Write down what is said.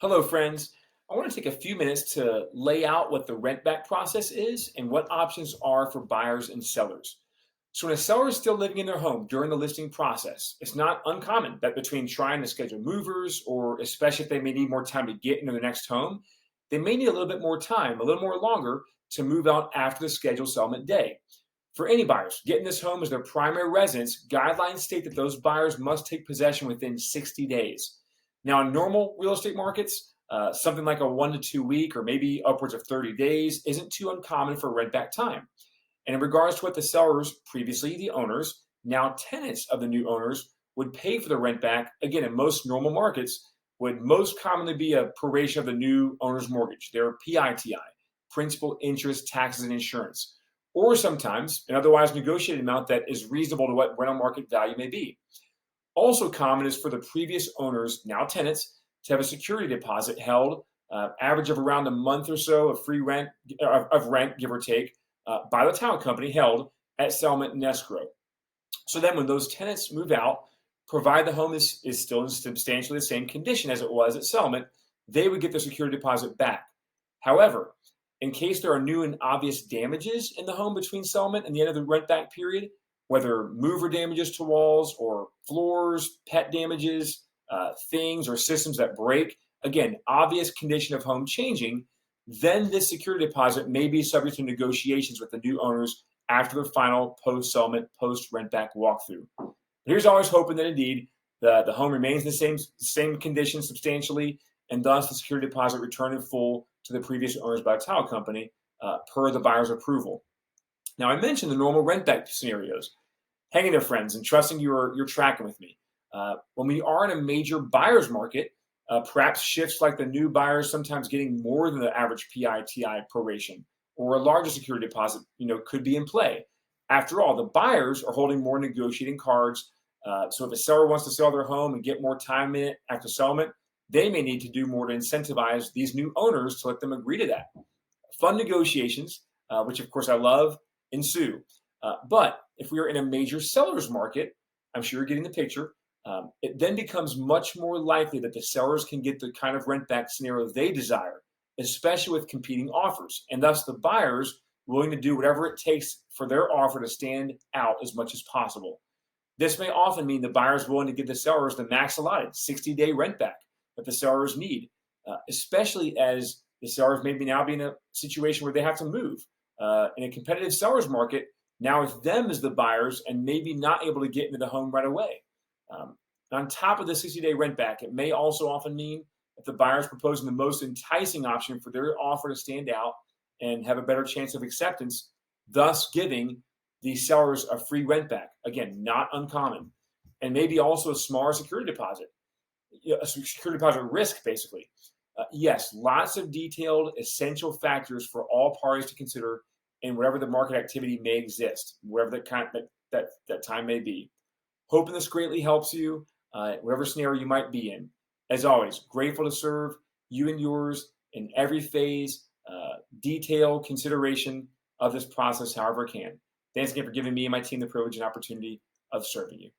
Hello, friends. I want to take a few minutes to lay out what the rent back process is and what options are for buyers and sellers. So, when a seller is still living in their home during the listing process, it's not uncommon that between trying to schedule movers, or especially if they may need more time to get into their next home, they may need a little bit more time, a little more longer to move out after the scheduled settlement day. For any buyers getting this home as their primary residence, guidelines state that those buyers must take possession within 60 days. Now, in normal real estate markets, something like a 1 to 2 week or maybe upwards of 30 days isn't too uncommon for rent back time. And in regards to what the sellers, previously the owners, now tenants of the new owners, would pay for the rent back, again, in most normal markets, would most commonly be a proration of the new owner's mortgage, their PITI, principal, interest, taxes, and insurance, or sometimes an otherwise negotiated amount that is reasonable to what rental market value may be. Also common is for the previous owners, now tenants, to have a security deposit held, average of around a month or so of free rent, of rent, give or take, by the title company held at settlement and escrow. So then when those tenants move out, provide the home is still in substantially the same condition as it was at settlement, they would get their security deposit back. However, in case there are new and obvious damages in the home between settlement and the end of the rent back period, whether mover damages to walls or floors, pet damages, things or systems that break, again, obvious condition of home changing, then this security deposit may be subject to negotiations with the new owners after the final post settlement, post rent back walkthrough. But here's always hoping that indeed the home remains in the same condition substantially, and thus the security deposit returned in full to the previous owners by the title company per the buyer's approval. Now, I mentioned the normal rent back scenarios. Hang in there, friends, and trusting you're tracking with me. When we are in a major buyer's market, perhaps shifts like the new buyers sometimes getting more than the average PITI proration or a larger security deposit, could be in play. After all, the buyers are holding more negotiating cards. So if a seller wants to sell their home and get more time in it after settlement, they may need to do more to incentivize these new owners to let them agree to that. Fun negotiations, which of course I love, ensue. But if we are in a major seller's market, I'm sure you're getting the picture. It then becomes much more likely that the sellers can get the kind of rent back scenario they desire, especially with competing offers, and thus the buyers willing to do whatever it takes for their offer to stand out as much as possible. This may often mean the buyers willing to give the sellers the max allotted 60-day rent back that the sellers need, especially as the sellers maybe now be in a situation where they have to move. In a competitive seller's market, now it's them as the buyers and maybe not able to get into the home right away. Um, on top of the 60-day rent back, it may also often mean that the buyer is proposing the most enticing option for their offer to stand out and have a better chance of acceptance, thus giving the sellers a free rent back. Again, not uncommon. And maybe also a smaller security deposit, a security deposit risk, basically. Yes, lots of detailed, essential factors for all parties to consider in whatever the market activity may exist, wherever that time may be. Hoping this greatly helps you, whatever scenario you might be in. As always, grateful to serve you and yours in every phase, detail, consideration of this process, however I can. Thanks again for giving me and my team the privilege and opportunity of serving you.